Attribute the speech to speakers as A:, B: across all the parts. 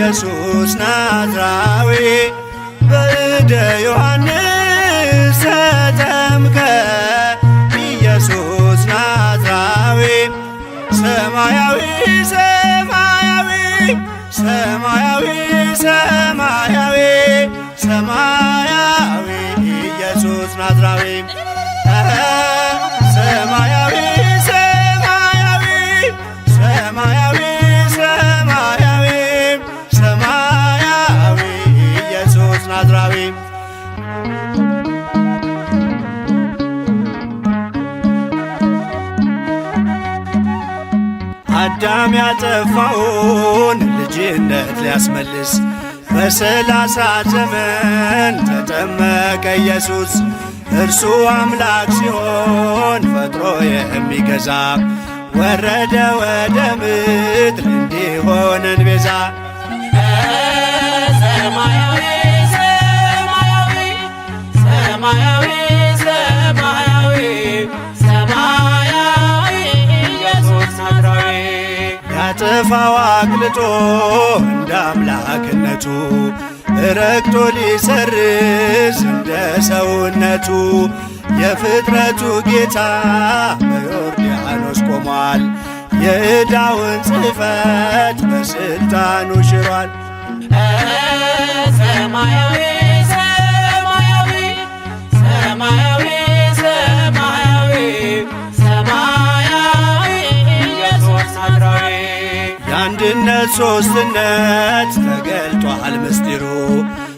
A: ኢየሱስ ናዝራዊ በእደ ዮሐንስ ተጠምቀ ኢየሱስ ናዝራዊ ሰማያዊ ሰማያዊ ሰማያዊ ሰማያዊ ሰማያዊ ኢየሱስ ናዝራዊ ሰማያዊ ሰማያዊ ሰማያዊ ሰማያዊ ሰማያዊ ኢየሱስ ናዝራዊ አዳም ያጠፋውን ልጅነት ሊያስመልስ በ30 ዘመን ተጠመቀ ኢየሱስ። እርሱ አምላክ ሲሆን ፈጥሮ የሚገዛ ወረደ ወደ ምድር እንዲሆነን ቤዛ።
B: ሰማያዊ ሰማያዊ ሰማያዊ ሰማያዊ ሰማያዊ ኢየሱስ ናዝራዊ
A: ያጠፋው አቅልጦ እንደ አምላክነቱ ረግጦ ሊሰርዝ እንደ ሰውነቱ የፍጥረቱ ጌታ በዮርዳኖስ ቆሟል። የዕዳውን ጽሕፈት በሥልጣኑ ሽሯል።
B: ሰማያዊ ሰማያዊ ሰማያዊ ሰማያዊ ሰማያዊ ኢየሱስ ናዝራዊ
A: የአንድነት ሦስትነት ተገልጧል ምስጢሩ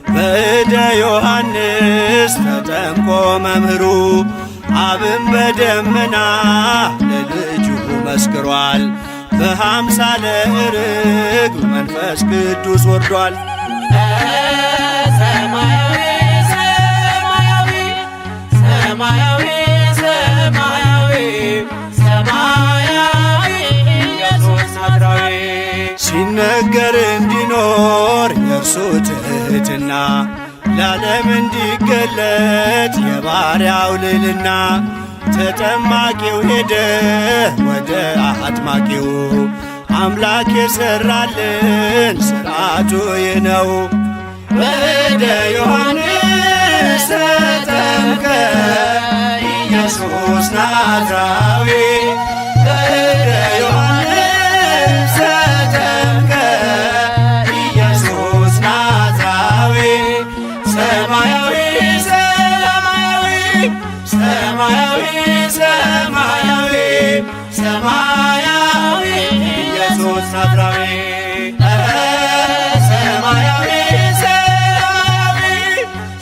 A: በእደ ዮሐንስ ተጠምቆ መምህሩ። አብም በደመና ለልጁ መስክሯል። በአምሳለ ርግብ መንፈስ ቅዱስ ወርዷል።
B: ሰማያዊ ሰማያዊ ሰማያዊ ሰማያዊ ሰማያዊ ኢየሱስ ናዝራዊ
A: ሲነገር እንዲኖር የእርሱ ትሕትና ለዓለም እንዲገለጥ የባሪያው ልዕልና። ተጠማቂው ሄደ ወደ አጥማቂው አምላክ የሠራልን ሥርዓቱ ይህ ነው። ወደ ዮሐንስ ተጠምቀ ኢየሱስ ናዝራዊ ወደ ዮሐንስ ተጠምቀ ኢየሱስ ናዝራዊ ሰማያዊ ሰማያዊ ሰማያዊ ሰማያዊ ሰማያዊ ኢየሱስ ናዝራዊ ሰማያዊ ሰማያዊ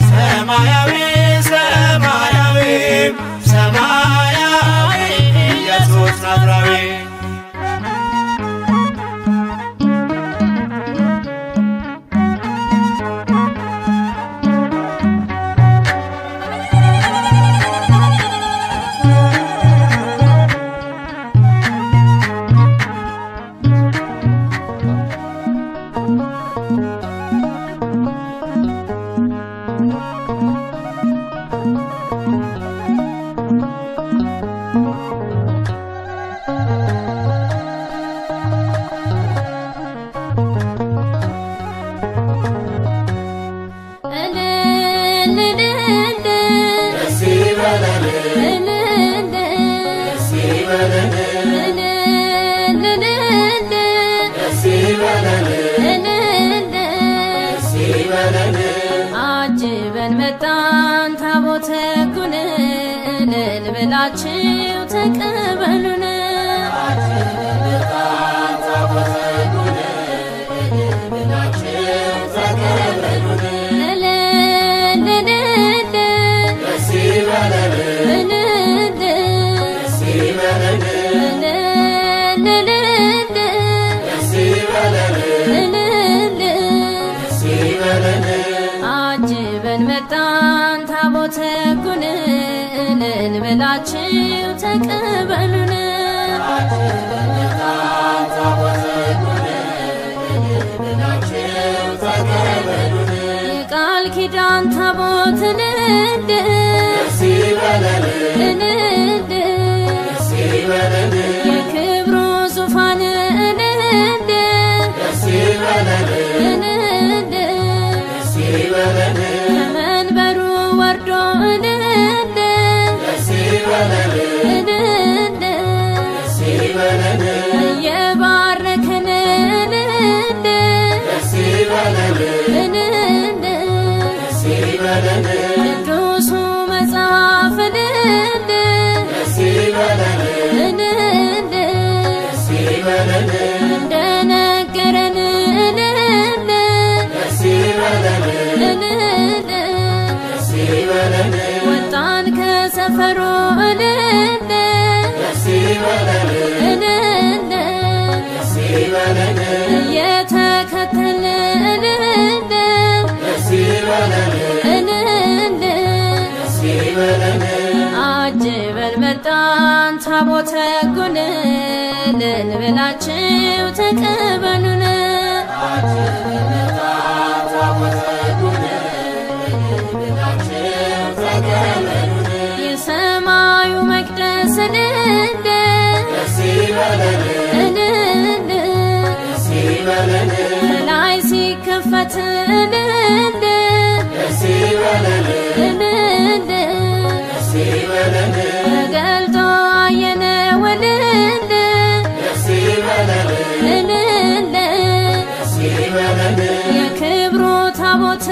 A: ሰማያዊ ሰማያዊ ሰማያዊ ኢየሱስ ናዝራዊ
C: አጅበን መጣን ታቦተ ሕጉን እልል ብላችሁ ተቀበሉን። አጅበን መጣን ታቦተ ሕጉን እልል ብላችሁ ተቀበሉን። የቃል ኪዳን ታቦት እንደ የክብሩ ዙፋን እንደ ተከተልን
A: ደስ ይበለን ደስ ይበለን
C: አጅበን መጣን ታቦተ ሕጉን እልል ብላችሁ ተቀበሉን የሰማዩ መቅደስ
A: ደስ ይበለን ደስ ይበለን
C: ከላይ ሲከፈት
A: ደስ ይበለን ደስ ይበለን
C: ተገልጦ አየነው
A: ደስ ይበለን ደስ ይበለን
C: የክብሩ ታቦት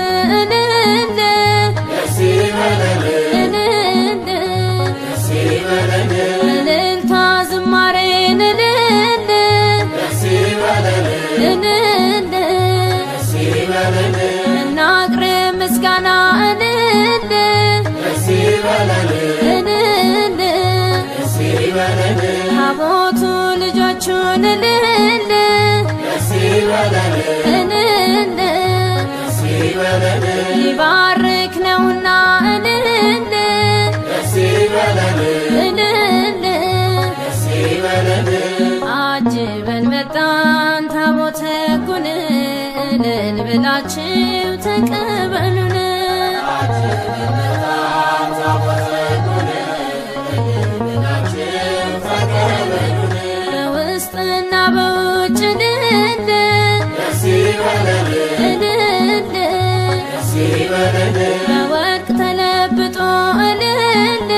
A: ደስ ይበለን ደስ ይበለን
C: እልልታ ዝማሬን
A: ደስ ይበለን ደስ ይበለን
C: እናቅርብ ምስጋና
A: ደስ ይበለን ደስ ይበለን
C: ታቦቱ ልጆቹን
A: ደስ ይበለን ደስ ይበለን
C: ሊባርክ ነውና
A: ደስ ይበለን ደስ ይበለን
C: አጅበን መጣን ታቦተ ሕጉን እልል ብላችሁ ተቀበሉን በውስጥና በውጭ
A: ደስ ይበለን ደስ ይበለን
C: በወርቅ ተለብጦ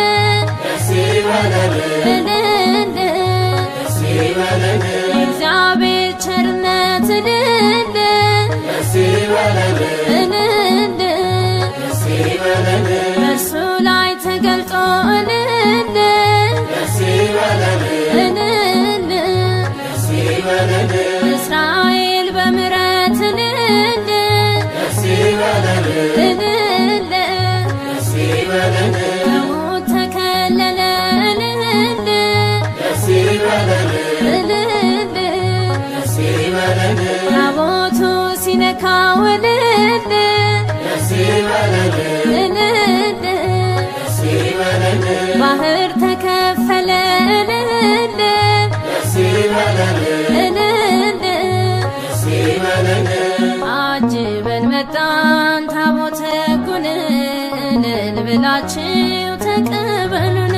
A: ደስ ይበለን ደስ ይበለን
C: እግዚአብሔር ቸርነት
A: ደስ ይበለን ደስ ይበለን
C: በእርሱ ላይ ተገልጦ
A: ደስ ይበለን ደስ ይበለን
C: እስራኤል በምሕረት
A: ደስ ይበለን ደስ ይበለን
C: ከሞት ተከለለ
A: ደስ ይበለን ደስ ይበለን
C: ታቦቱ ሲነካው
A: ደስ ይበለን ደስ ይበለን
C: ባህር ተከፈለ
A: ደስ ይበለን ደስ ይበለን
C: አጅበን መጣን ታቦተ ሕጉን እልል ብላችሁ ተቀበሉን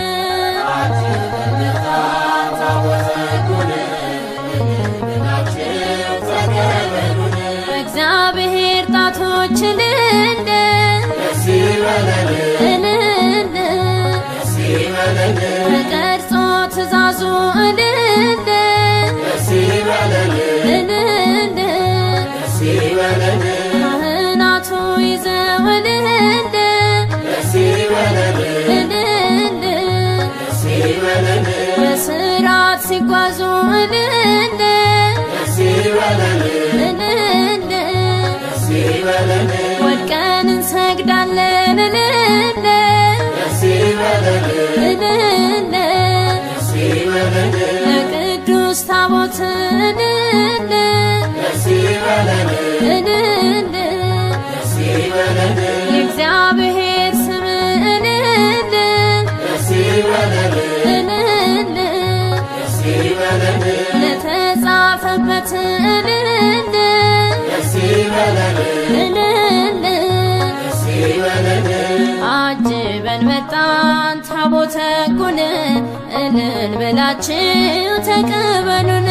C: በእግዚአብሔር ጣቶች
A: ደስ ይበለን ደስ ይበለን
C: ተቀርጾ ትእዛዙ
A: ደስ ይበለን ደስ ይበለን
C: ካህናቱ ይዘው
A: ደስ ይበለን ደስ ይበለን
C: በሥርዓት ሲጓዙ
A: ደስ ይበለን ደስ ይበለን
C: ወድቀን እንሰግዳለን
A: ደስ ይበለን ደስ ይበለን
C: ለቅዱስ ታቦት
A: ደስ ይበለን ደስ ይበለን
C: የእግዚአብሔር ስም
A: ደስ ይበለን ደስ ይበለን
C: ለተጻፈበት
A: ደስ ይበለን ደስ ይበለን
C: አጅበን መጣን ታቦተ ሕጉን እልል ብላችሁ ተቀበሉን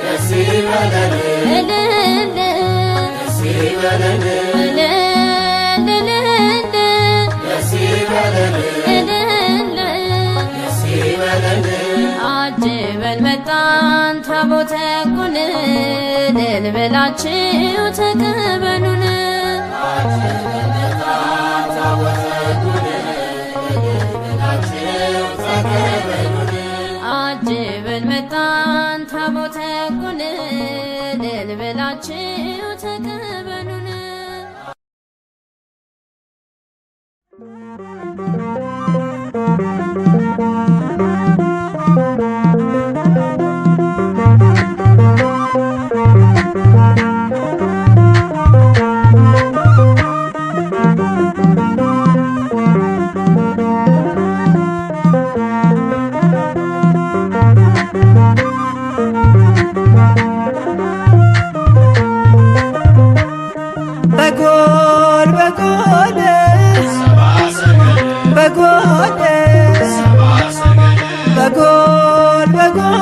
A: ደስ ይበለን ደስ ይበለን ደስ ይበለን ደስ ይበለን
C: አጅበን መጣን ታቦተ ሕጉን እልል ብላችሁ ተቀበሉን አጅበን መጣን ታቦተ ሕጉን እልል ብላችሁ ተቀበሉን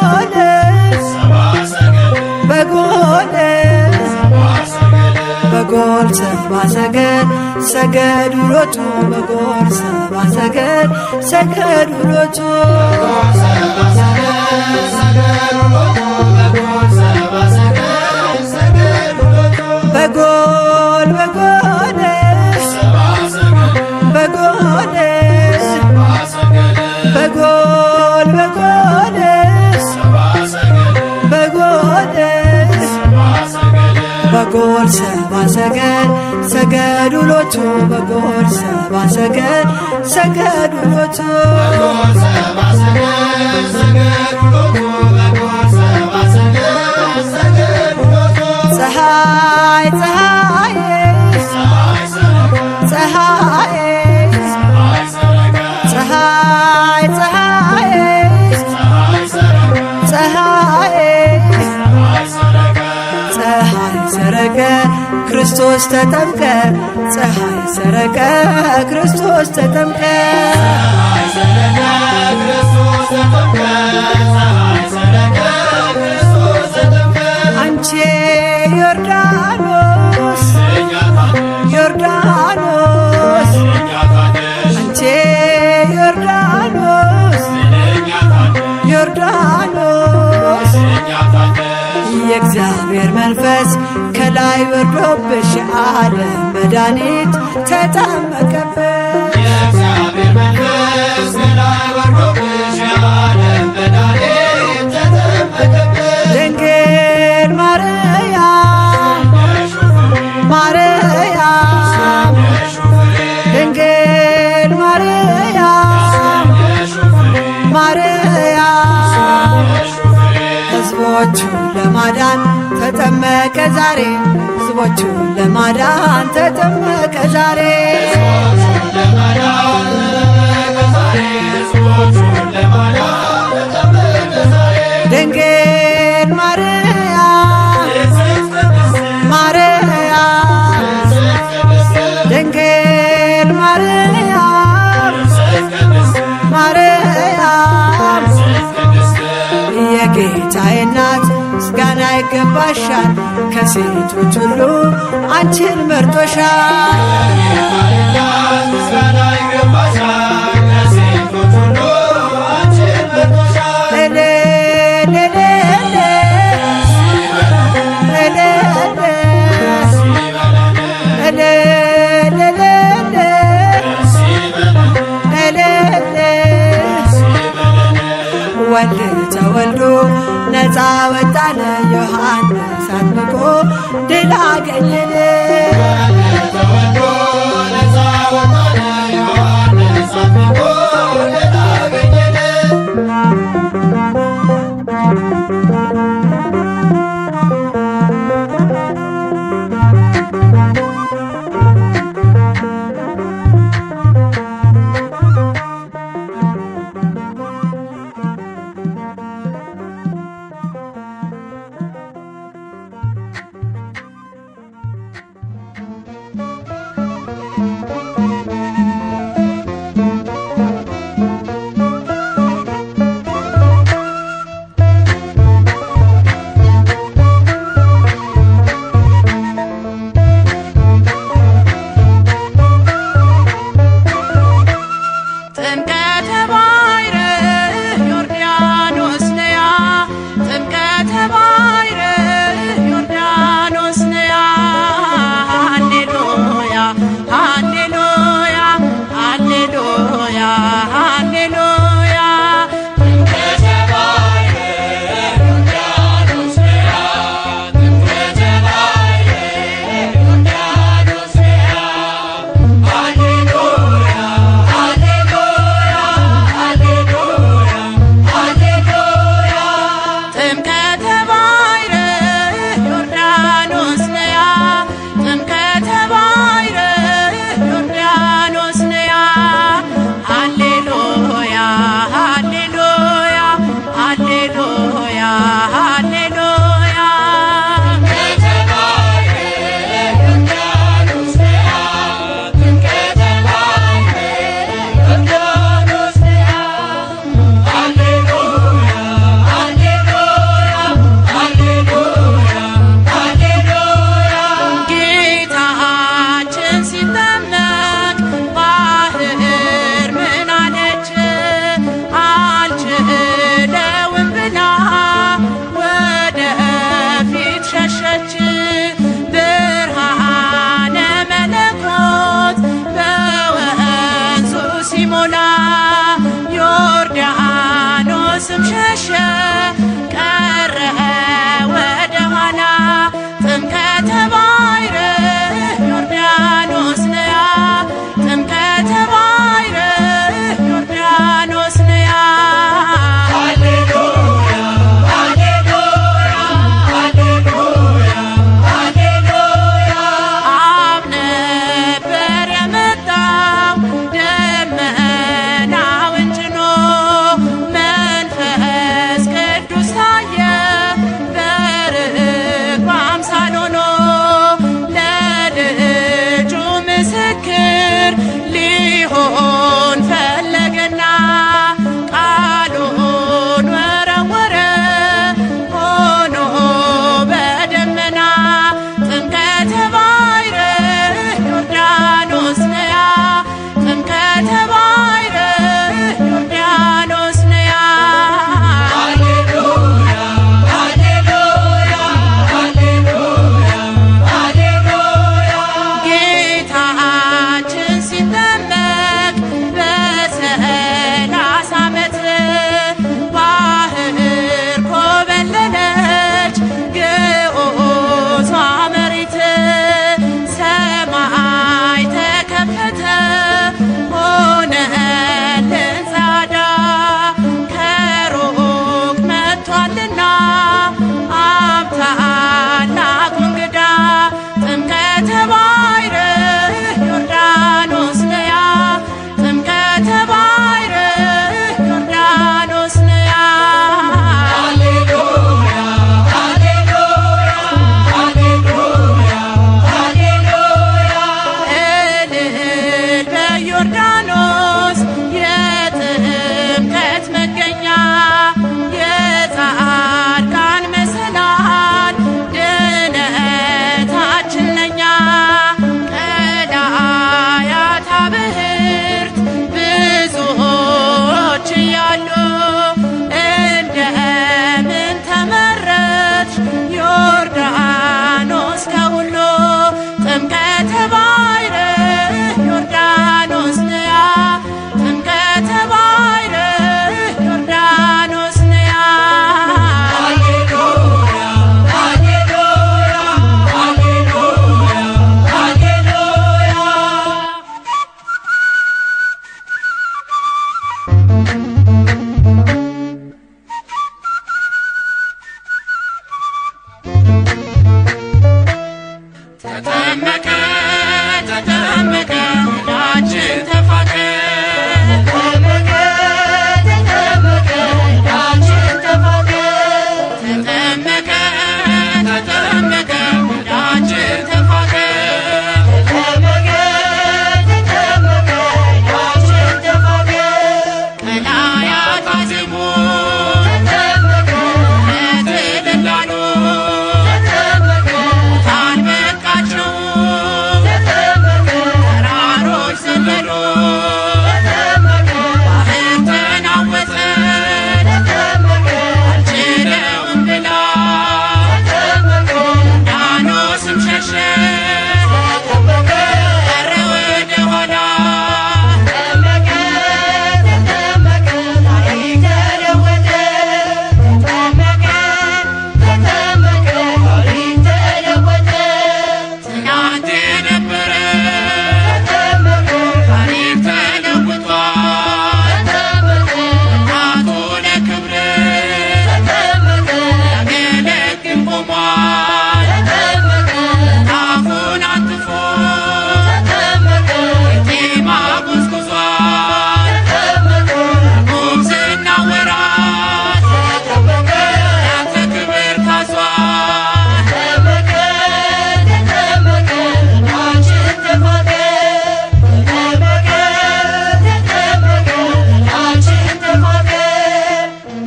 D: በጎል በጎል በጎል ሰብአ ሰገል ሰገዱ ሎቱ በጎል ሰብአ ሰገል ሰገዱ ሎቱ በጎል በጎል በጎል በጎል በጎል በጎል በጎል ሰብአ ሰገል ሰገዱ ሎቱ በጎል ሰብአ ሰገል ሰገዱ ሎቱ ፀሐይ ፀሐይ ፀሐይ ፀሐይ ፀሐይ ፀሐይ ሰረቀ ክርስቶስ ተጠምቀ ፀሐይ ሰረቀ ክርስቶስ ተጠምቀ አንቺ ዮርዳኖስ ዮርዳኖስ አንቺ ዮርዳኖስ ዮርዳኖስ የእግዚአብሔር መንፈስ ከላይ ወርዶብሽ ዓለም መድኃኒት ተጠመቀብሽ የእግዚአብሔር መንፈስ ከላይ ወርዶብሽ ዓለም መድኃኒት ተጠመቀብሽ ድንግል ማርያም ማርያም ድንግል ማርያም ማርያም ሕዝቦቹን ለማዳን ተጠመቀ ዛሬ ሕዝቦቹን ለማዳን ተጠመቀ ዛሬ ድንግል ማርያም ማርያም ድንግል ማርያም ማርያም የጌታዬ እናት ምስጋና ይገባሻል ከሴቶች ሁሉ አንቺን መርጦሻል ወልድ ተወልዶ ነፃ ወጣነ ዮሐንስ አጥምቆ ድል አገኘን
B: ተጠመቀ ተጠመቀ ዕዳችን ተፋቀ ተጠመቀ ተጠመቀ ዕዳችን ተፋቀ ቀላያት አዜሙ ለትልላሉ ሙታን በቃቸው ተራሮች ዘለሉ ባህር ተናወጠ አልችለውም ብላ ዮርዳኖስም ሸሸ ቀረ ወደ ኋላ ትናንት የነበረ ታሪክ ተለውጧል እናቱ ለክብር ያገለግል ቆሟል ታፉን አንጥፎ ቄጤማ ጎዝጉዟል ጉብዝና ወራት ያንተ ክብር ታዟል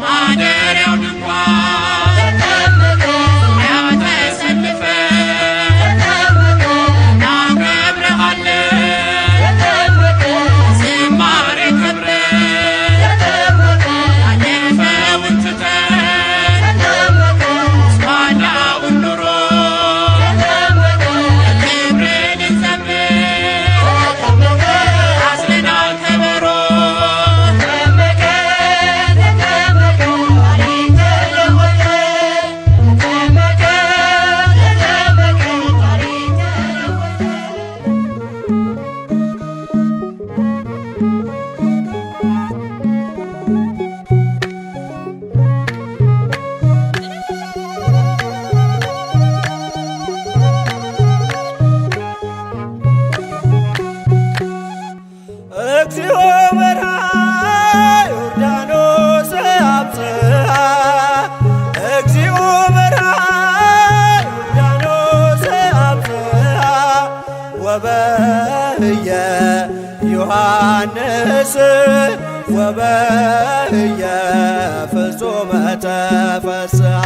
B: ማደሪያው ድንኳን ዙሪያ ተሰልፈን እናከብርሃለን ዝማሬ ክብርን ያለፈውን ትተን ኋላውን ኑሮ ክብርን እንዘምር አዝለናል ከበሮ
E: እግዚኦ በርሃ ዮርዳኖስ አብጽሐ እግዚኦ በርሃ ዮርዳኖስ አብጽሐ ወበህየ ዮሐንስ ወበህየ ፍጹመ ተፈስሐ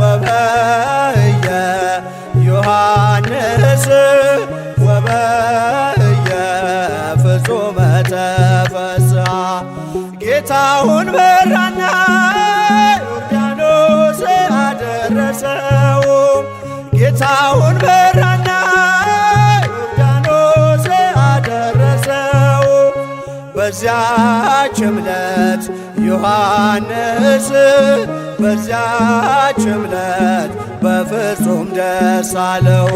E: ወበህየ ዮሐንስ ወበህየ ፍጹመ ተፈስሐ ጌታውን በራና ዮርዳኖስ አደረሰው ጌታውን በራና ዮርዳኖስ አደረሰው በዚያች ዕለት ዮሐንስ በዚያች ዕለት በፍጹም ደስ አለው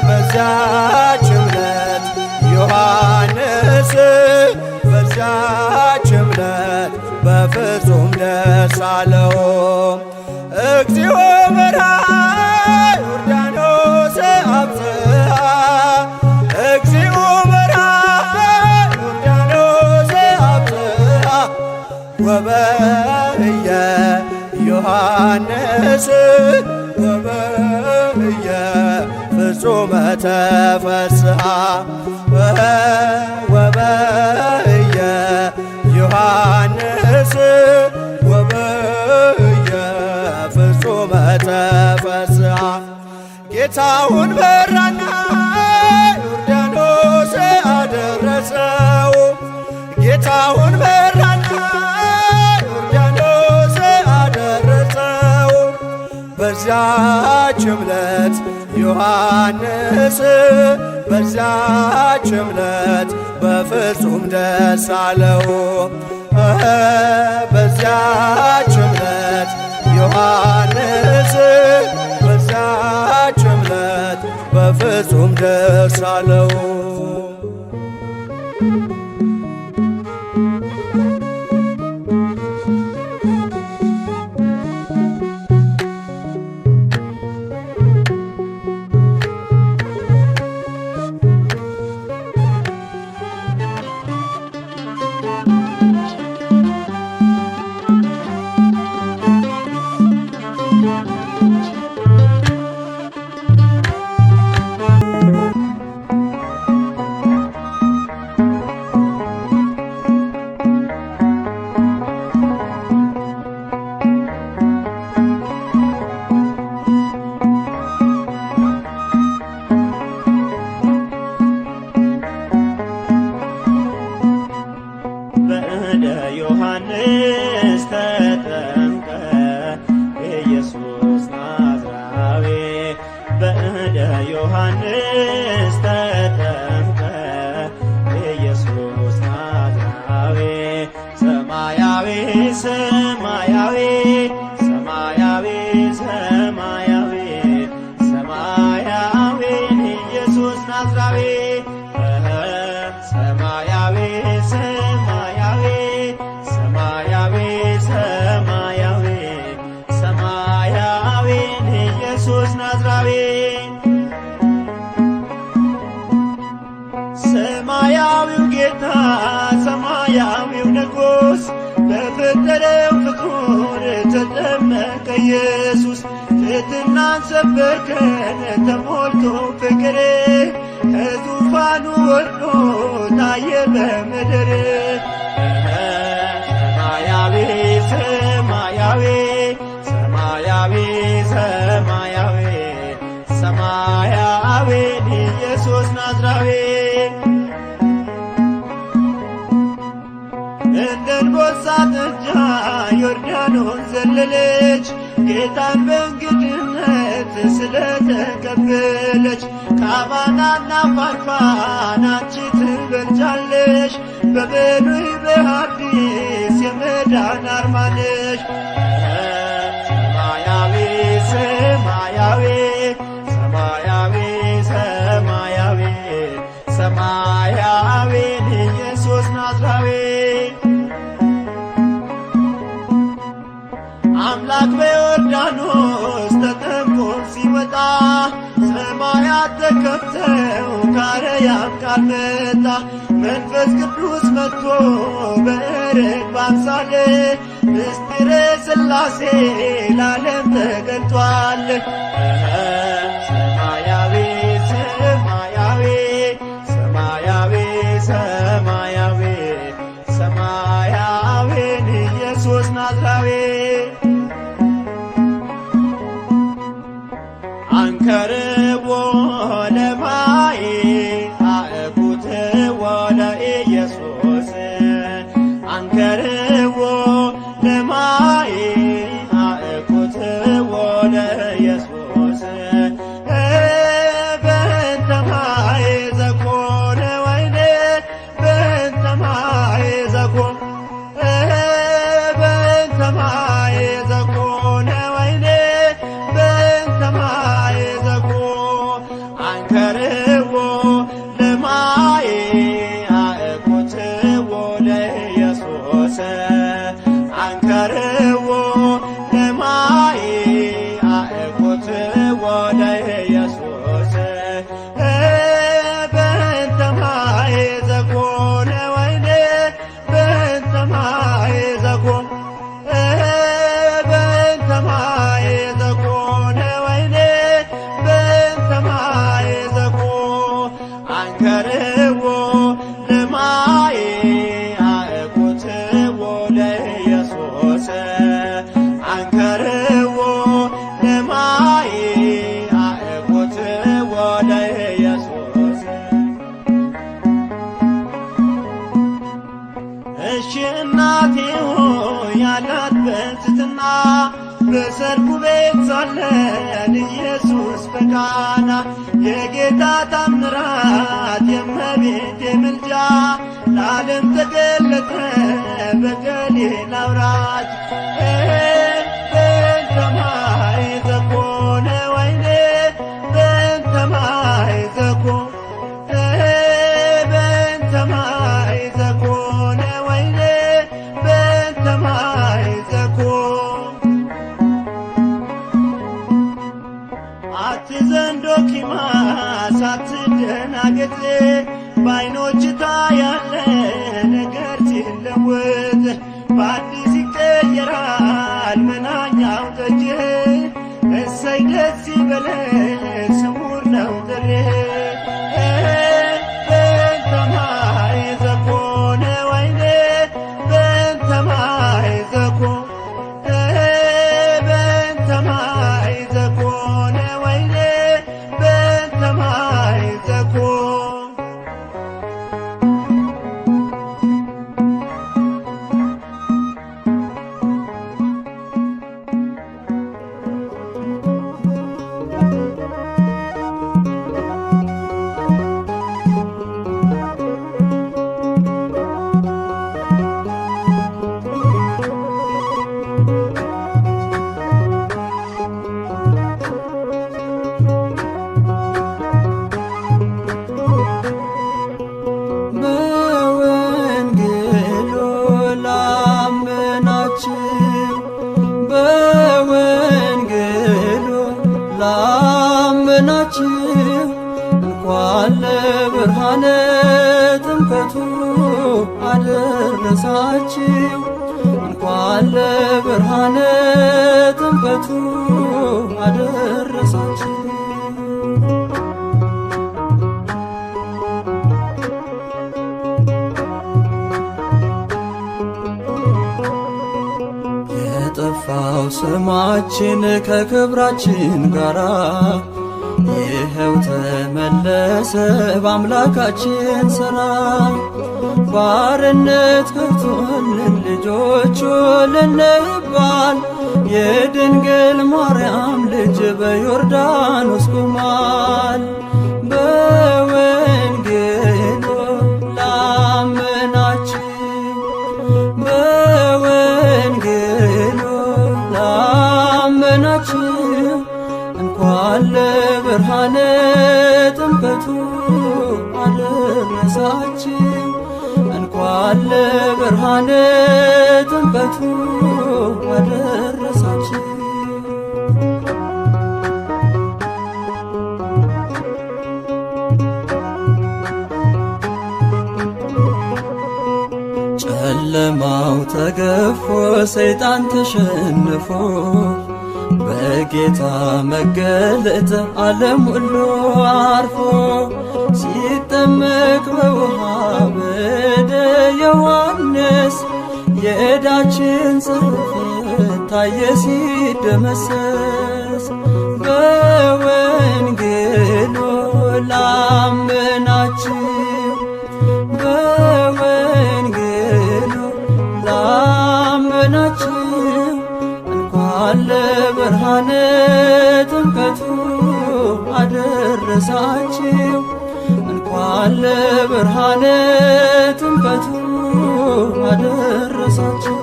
E: በዚያች ዕለት ዮሐንስ በዚያች ዕለት በፍጹም ደስ አለው እግዚኦ በርሃ ዮርዳኖስ አብጽሐ እግዚኦ በርሃ ዮርዳኖስ አብጽሐ ወበህየ ዮሐንስ ወበህየ ፍጹመ ተፈስሐ ወበህየ ዮሐንስ ወበህየ ፍጹመ ተፈስሐ ጌታውን በራና ዮርዳኖስ አደረሰው ጌታውን በራና ዮርዳኖስ አደረሰው በዚያች ዕለት ዮሐንስ በዚያች ዕለት በፍጹም ደስ አለው በዚያች ዕለት ዮሐንስ በዚያች ዕለት በፍጹም ደስ አለው።
F: በእደ ዮሐንስ ተጠምቀ ኢየሱስ ናዝራዊ ሰማያዊ ሰማያዊ ሰማያዊ ሰማያዊ ሰማያዊ ኢየሱስ ናዝራዊ ሰማያዊ ሰማያዊ ሰማያዊ ሰማያዊ ሰማያዊ ኢየሱስ ናዝራዊ ሰማያዊው ጌታ ሰማያዊው ንጉሥ በፈጠረው ፍጡር ተጠመቀ ኢየሱስ ትሕትናን ሰበከን ተሞልቶ ፍቅር ከዙፋኑ ወርዶ ታየ በምድር ሰማያዊ ሰማያዊ ሰማያዊ ሰማያዊ ሰማያዊ ኢየሱስ ናዝራዊ እንደ አንበሳ ጥጃ ዮርዳኖስ ዘለለች ጌታን በእንግድነት ስለተቀበለች ከአባናና ፋርፋን አንቺ ትበልጫለሽ በብሉይ በሐዲስ የመዳን አርማ ነሽ ሰማያዊ ሰማያዊ ሰማያዊ ሰማያዊ ሰማያዊ ኢየሱስ ናዝራዊ አምላክ በዮርዳኖስ ተጠምቆ ሲወጣ ሰማያት ተከፍተው ከአርያም ቃል መጣ መንፈስ ቅዱስ መጥቶ በርግብ አምሳል ምስጢረ ሥላሴ ለዓለም ተገልጧል ሰማያዊ ሰማያዊ ሰማያዊ ሰማያዊ ሰማያዊን ኢየሱስ ናዝራዊ አንከርዎ ለማይ አእኩትዎ ለኢየሱስ አንከርዎ ለማይ አእኩትዎ ለኢየሱስ በእንተ ማይ ዘኮነ ወይኔ በእንተ ማይ ዘኮነ በእንተ ማይ ዘኮነ ወይኔ በእንተ ማይ አንከርዎ ለማይ አእኩትዎ ለኢየሱስ አንከርዎ ለማይ አእኩትዎ ለኢየሱስ በእንተ ማይ ዘኮነ ወይኔ በእንተ ማይ ዘኮነ በእንተ ማይ ዘኮነ ወይኔ በእንተ ማይ አንከርዎ ለማይ አእኩትዎ ለኢየሱስ አንከርዎ ለማይ አእኩትዎ ለኢየሱስ እሺ እናቴ ሆይ ያላት በትሕትና በሰርጉ ቤት ሳለን ኢየሱስ በቃና የጌታ ታምራት የእመቤቴ ምልጃ ለዓለም ተገለጠ በገሊላ አውራጅ በእንተ ማይ ዘኮነ ወይኔ በእንተ ማይ ዘኮነ በእንተ ማይ ዘኮነ ወይኔ በእንተ ማይ ዘኮነ አትዘንዶ ኪማስ አትደናገጥ በዓይኖች ታያለ ነገር ሲለወጥ በአዲስ ይቀየራል መናኛው ጠጅ እሰይ ደስ ይበለን ስውር ነው ጥሪህ በእንተ ማይ ዘኮነ ወይኔ በእንተ ማይ ዘኮነ በእንተ ማይ ዘኮነ ወይኔ በእንተ ማይ ዘኮነ
G: ላመናችሁ እንኳን ለብርሃነ ጥምቀቱ አደረሳችሁ እንኳን ለብርሃነ ጥምቀቱ አደረሳችሁ። የጠፋው ስማችን ከክብራችን ጋራ ይኸው ተመለሰ በአምላካችን ሥራ። ባርነት ገብቶልን ልጆቹ ልንባል የድንግል ማርያም ልጅ በዮርዳኖስ ቆሟል። በወንጌሉ ላመናችሁ በወንጌሉ ላመናችሁ እንኳን ለብርሃነ ጥምቀቱ አደረሳችሁ እንኳን ለብርሃነ ጥምቀቱ አደረሳችሁ። ጨለማው ተገፎ ሰይጣን ተሸንፎ በጌታ መገለጥ ዓለም ሁሉ አርፎ ሲጠመቅ በውሃ በደ ዮሐንስ የዕዳችን ጽሕፈት ታየ ሲደመሰስ። በወንጌሉ ላመናችሁ በወንጌሉ ላመናችሁ እንኳን ለብርሃነ ጥምቀቱ አደረሳችሁ እንኳን ለብርሃነ ጥምቀቱ አደረሳችሁ።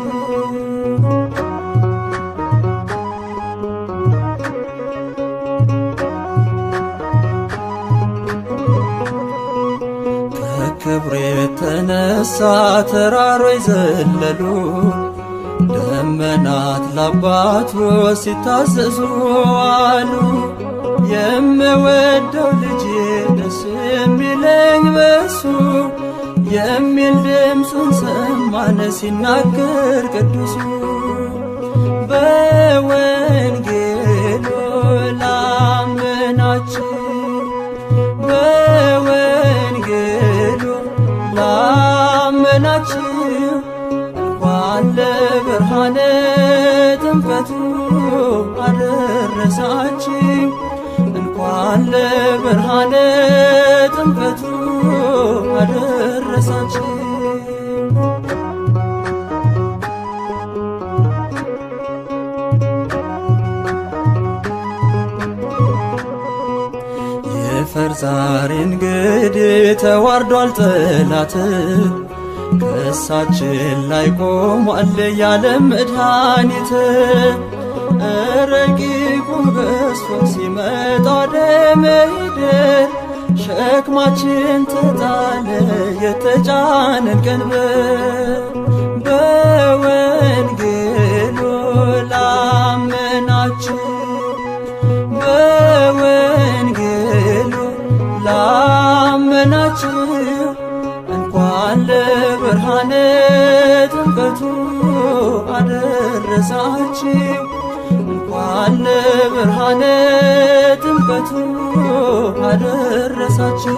G: ከክብር የተነሳ ተራሮች ዘለሉ ደመናት ለአባቱ ሲታዘዙ አሉ። የምወደው ልጄ ደስ የሚለኝ በሱ የሚል ድምፁን ሰማን ሲናገር ቅዱሱ። በወንጌሉ ላመናችሁ በወንጌሉ ላመናችሁ እንኳን ለብርሃነ ጥምቀቱ አደረሳችሁ እንኳን ለብርሃነ ጥምቀቱ አደረሳችሁ። የፈርዛሪ እንግዲህ ተዋርዷል ጠላት ከእሳችን ላይ ቆሟል ያለም መድኃኒት። ረቂቁ ገዝፎ ሲመጣ ወደ ምድር ሸክማችን ተጣለ የተጫነን ቀንበር። በወንጌሉ ላመናችሁ በወንጌሉ ላመናችሁ እንኳን ለብርሃነ ጥምቀቱ አደረሳችሁ እንኳን ለብርሃነ ጥምቀቱ አደረሳችሁ።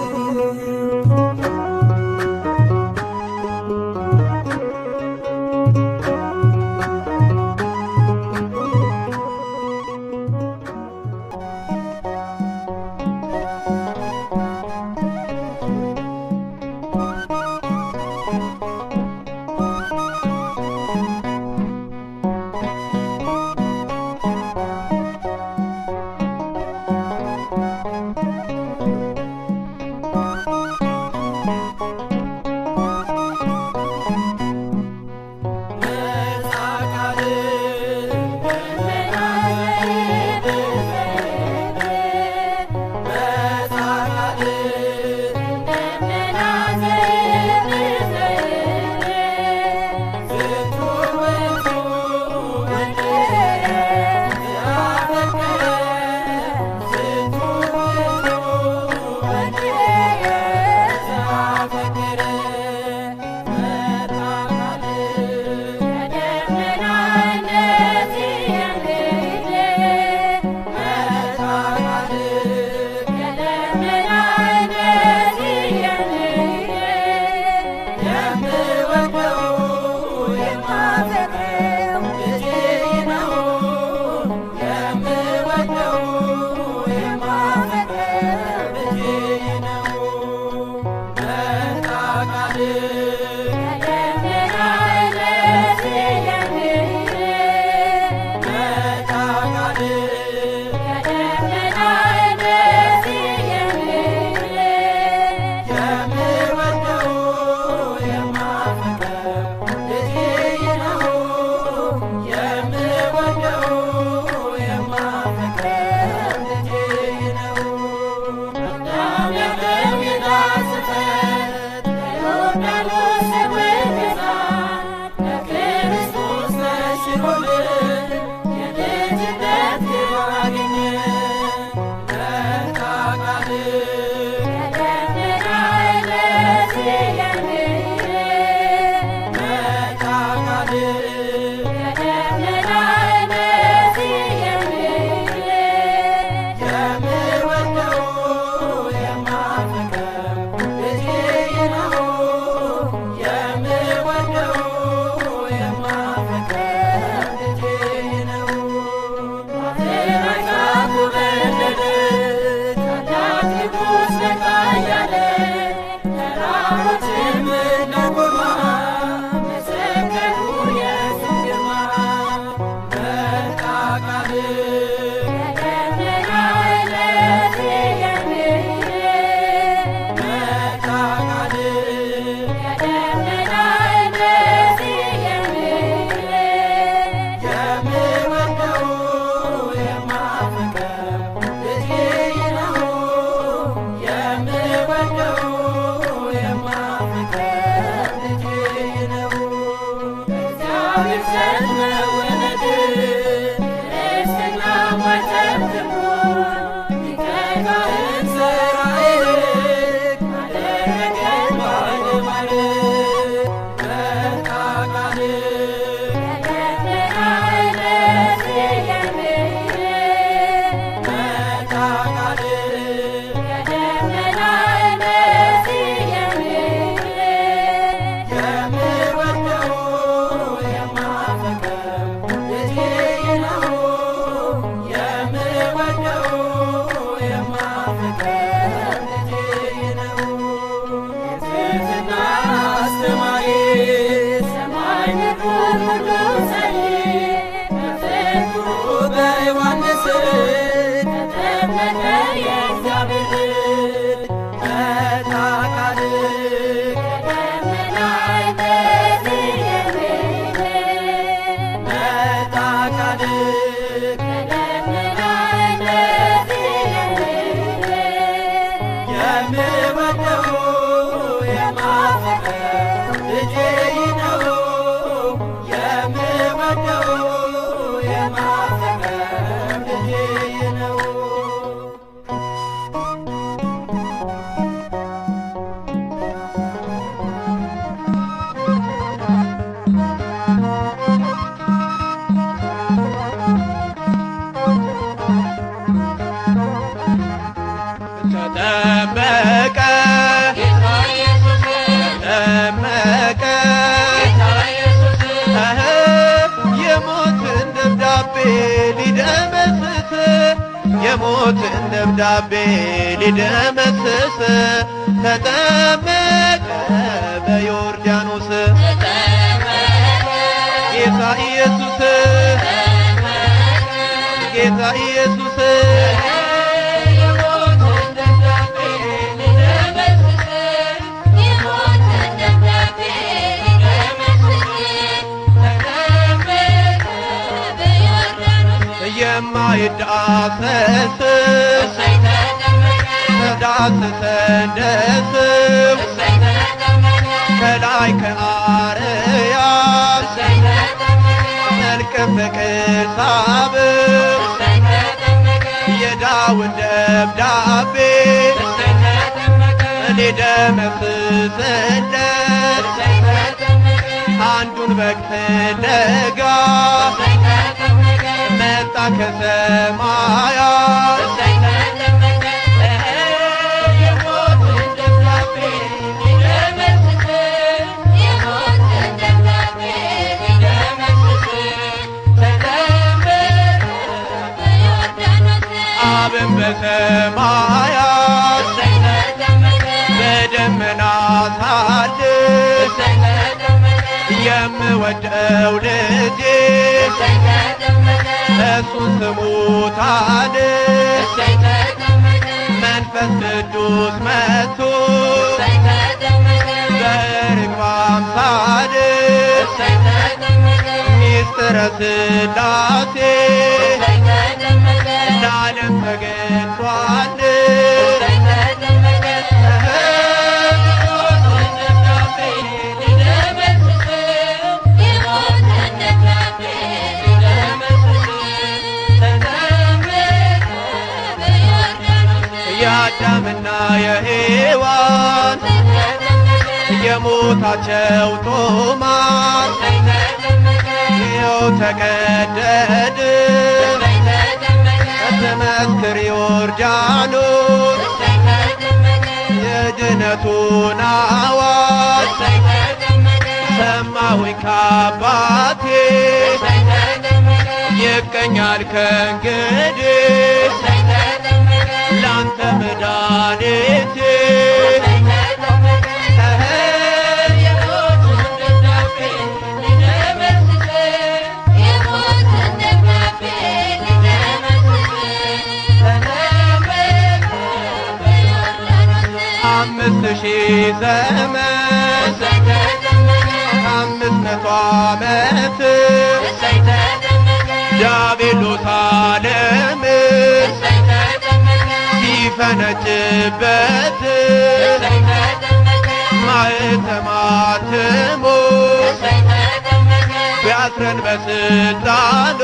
G: ፍቅር ልጅ ነው። የትህትና አስተማሪ ሰማይ ምድሩን ሁሉ ሰሪ በፍቅሩ በዮሐንስ ተጠመቀ የእግዚአብሔር ልጅ መጣቃልቅ ከደመና እንደዚህ የሚል መጣቃልቅ ከደመና እንደዚህ የሚል የምወደው የማፈቅረው ልጄ ነው። የምወደው የማፈቅረው ልጄ ነው።
E: ተጠመቀ ተጠመቀ የሞትን ደብዳቤ ሊደመስስ የሞትን ደብዳቤ ሊደመስስ ተጠመቀ በዮርዳኖስ ጌታ ኢየሱስ ጌታ ኢየሱስ የማይዳሰስ ተዳሰሰ እንደስም ከላይ ከአርያም መልከ ፍቅር ሳብ የዳዊት ደብዳቤ ሊደመስስለት አንዱን በግ ፍለጋ መጣ ከሰማያት የሞትን ደብዳቤ ሊደመስስ ተጠመቀ አብን በሰማያት በደመና ሳድር የምወደው ልጄ እሱን ስሙታል መንፈስ ቅዱስ መጥቶ በርግብ አምሳል ሚስጥረ ሥላሴ ለዓለም ተገልጧል። የአዳምና የሔዋን የሞታቸው ጦማር ይኸው ተቀደድ ትመስክር ዮርዳኖስ የድነቱን አዋጅ ሰማሁኝ ከአባቴ ይቀኛል ከእንግዲህ ላንተ መድኃኒቴ አምስት ሺህ ዘመን 500 ዓመት ዲያብሎስ ዓለምን ሲፈነጭበት ማኅተመ አትሞ ቢያስረን በሥልጣኑ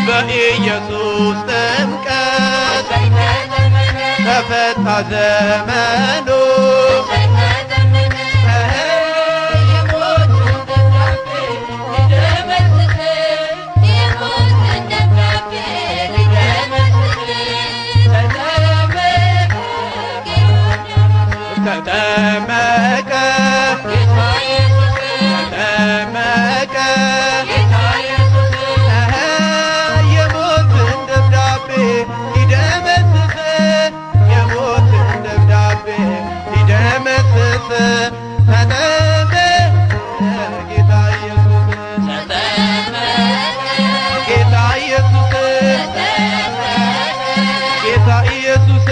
E: በኢየሱስ ጥምቀት ተፈታ ዘመኑ ተጠመቀ ተጠመቀ የሞትን ደብዳቤ ሊደመስስ
F: ኢየሱስ